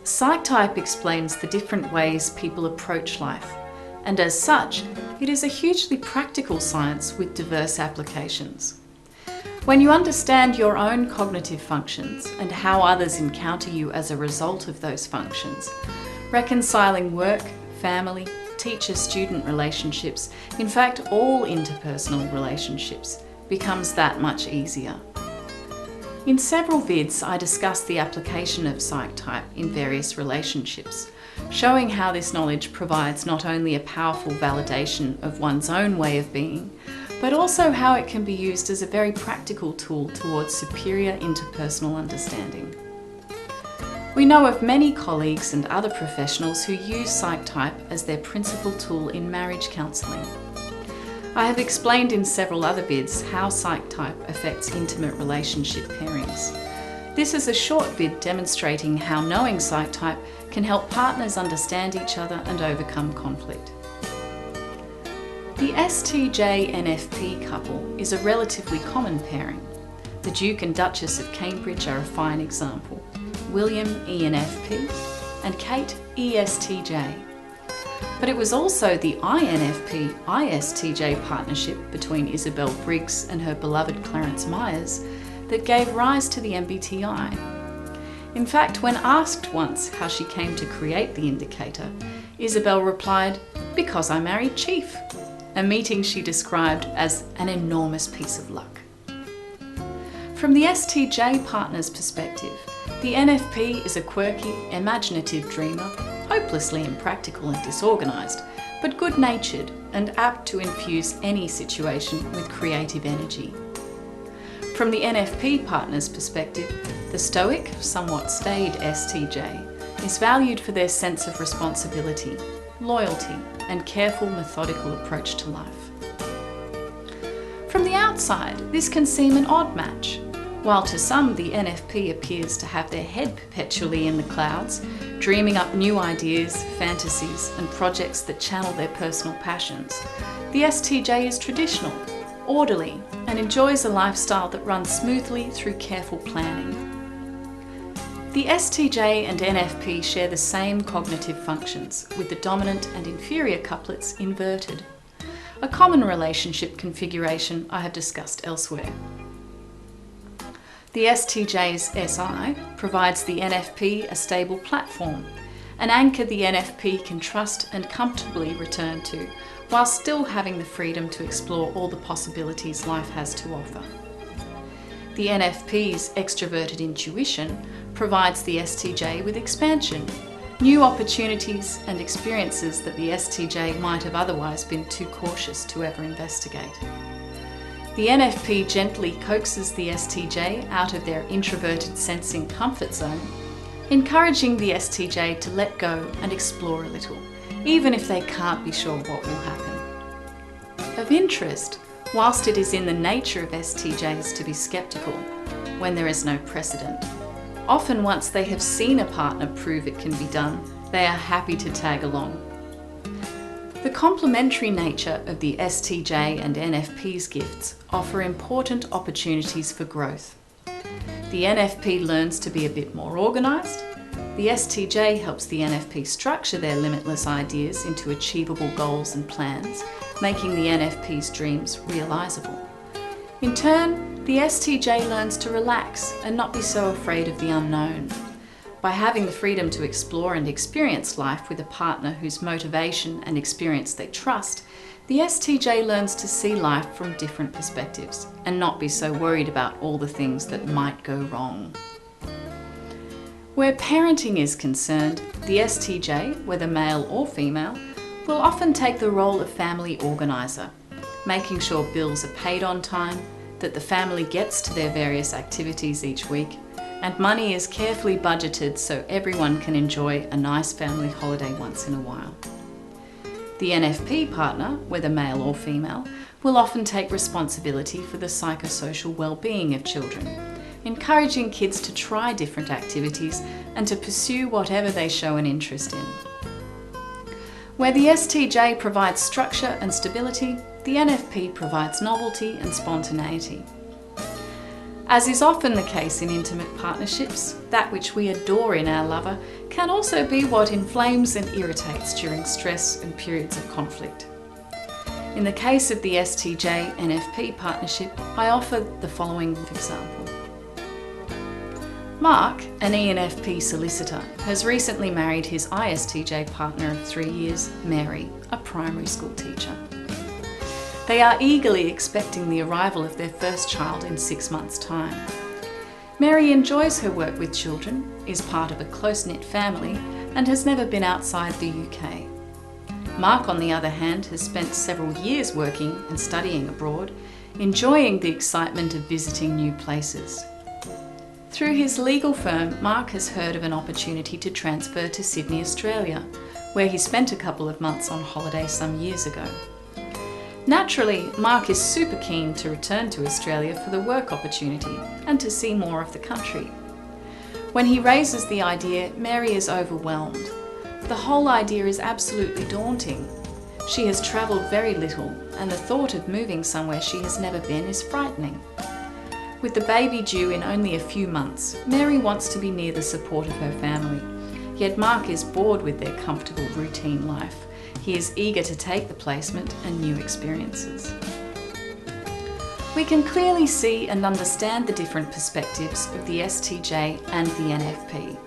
Psyche-Type explains the different ways people approach life, and as such, it is a hugely practical science with diverse applications. When you understand your own cognitive functions and how others encounter you as a result of those functions, reconciling work, family, teacher-student relationships, in fact all interpersonal relationships, becomes that much easier. In several vids, I discuss the application of Psyche-Type in various relationships, showing how this knowledge provides not only a powerful validation of one's own way of being, but also how it can be used as a very practical tool towards superior interpersonal understanding. We know of many colleagues and other professionals who use Psyche-Type as their principal tool in marriage counselling. I have explained in several other vids how Psyche-Type affects intimate relationship pairings. This is a short vid demonstrating how knowing Psyche-Type can help partners understand each other and overcome conflict. The STJ NFP couple is a relatively common pairing. The Duke and Duchess of Cambridge are a fine example. William ENFP and Kate ESTJ. But it was also the INFP ISTJ partnership between Isabel Briggs and her beloved Clarence Myers that gave rise to the MBTI. In fact, when asked once how she came to create the indicator, Isabel replied, "Because I married Chief," a meeting she described as an enormous piece of luck. From the STJ partner's perspective, the NFP is a quirky, imaginative dreamer, hopelessly impractical and disorganised, but good-natured and apt to infuse any situation with creative energy. From the NFP partner's perspective, the stoic, somewhat staid STJ is valued for their sense of responsibility, loyalty, and careful, methodical approach to life. From the outside, this can seem an odd match. While to some the NFP appears to have their head perpetually in the clouds, dreaming up new ideas, fantasies, and projects that channel their personal passions, the STJ is traditional, orderly, and enjoys a lifestyle that runs smoothly through careful planning. The STJ and NFP share the same cognitive functions, with the dominant and inferior couplets inverted, a common relationship configuration I have discussed elsewhere. The STJ's SI provides the NFP a stable platform, an anchor the NFP can trust and comfortably return to, while still having the freedom to explore all the possibilities life has to offer. The NFP's extroverted intuition provides the STJ with expansion, new opportunities and experiences that the STJ might have otherwise been too cautious to ever investigate. The NFP gently coaxes the STJ out of their introverted sensing comfort zone, encouraging the STJ to let go and explore a little, even if they can't be sure what will happen. Of interest, whilst it is in the nature of STJs to be sceptical when there is no precedent, often once they have seen a partner prove it can be done, they are happy to tag along. The complementary nature of the STJ and NFP's gifts offer important opportunities for growth. The NFP learns to be a bit more organised. The STJ helps the NFP structure their limitless ideas into achievable goals and plans, making the NFP's dreams realisable. In turn, the STJ learns to relax and not be so afraid of the unknown. By having the freedom to explore and experience life with a partner whose motivation and experience they trust, the STJ learns to see life from different perspectives and not be so worried about all the things that might go wrong. Where parenting is concerned, the STJ, whether male or female, will often take the role of family organiser, making sure bills are paid on time, that the family gets to their various activities each week, and money is carefully budgeted so everyone can enjoy a nice family holiday once in a while. The NFP partner, whether male or female, will often take responsibility for the psychosocial well-being of children, encouraging kids to try different activities and to pursue whatever they show an interest in. Where the STJ provides structure and stability, the NFP provides novelty and spontaneity. As is often the case in intimate partnerships, that which we adore in our lover can also be what inflames and irritates during stress and periods of conflict. In the case of the STJ NFP partnership, I offer the following example. Mark, an ENFP solicitor, has recently married his ISTJ partner of 3 years, Mary, a primary school teacher. They are eagerly expecting the arrival of their first child in 6 months' time. Mary enjoys her work with children, is part of a close-knit family, and has never been outside the UK. Mark, on the other hand, has spent several years working and studying abroad, enjoying the excitement of visiting new places. Through his legal firm, Mark has heard of an opportunity to transfer to Sydney, Australia, where he spent a couple of months on holiday some years ago. Naturally, Mark is super keen to return to Australia for the work opportunity and to see more of the country. When he raises the idea, Mary is overwhelmed. The whole idea is absolutely daunting. She has travelled very little, and the thought of moving somewhere she has never been is frightening. With the baby due in only a few months, Mary wants to be near the support of her family. Yet Mark is bored with their comfortable routine life. He is eager to take the placement and new experiences. We can clearly see and understand the different perspectives of the STJ and the NFP.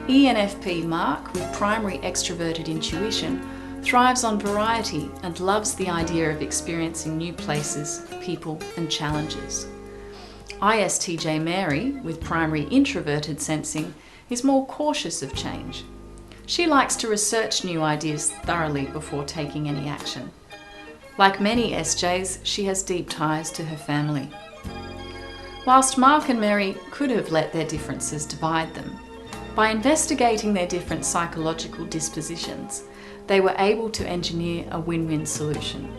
ENFP Mark, with primary extroverted intuition, thrives on variety and loves the idea of experiencing new places, people and challenges. ISTJ Mary, with primary introverted sensing, is more cautious of change. She likes to research new ideas thoroughly before taking any action. Like many SJs, she has deep ties to her family. Whilst Mark and Mary could have let their differences divide them, by investigating their different psychological dispositions, they were able to engineer a win-win solution.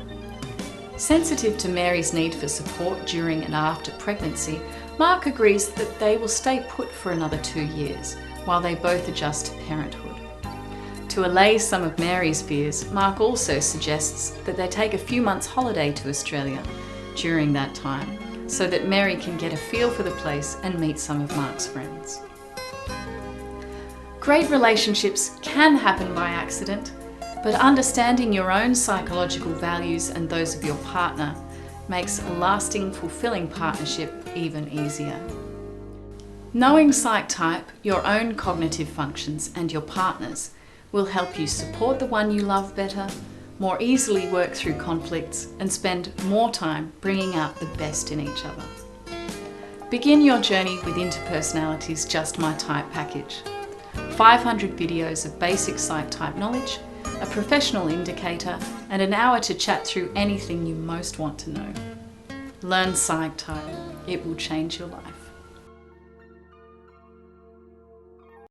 Sensitive to Mary's need for support during and after pregnancy, Mark agrees that they will stay put for another 2 years, while they both adjust to parenthood. To allay some of Mary's fears, Mark also suggests that they take a few months' holiday to Australia during that time, so that Mary can get a feel for the place and meet some of Mark's friends. Great relationships can happen by accident, but understanding your own psychological values and those of your partner makes a lasting, fulfilling partnership even easier. Knowing Psyche-Type, your own cognitive functions and your partner's will help you support the one you love better, more easily work through conflicts, and spend more time bringing out the best in each other. Begin your journey with InterPersonality's Just My Type package. 500 videos of basic Psyche-Type knowledge, a professional indicator, and an hour to chat through anything you most want to know. Learn Psyche-Type. It will change your life.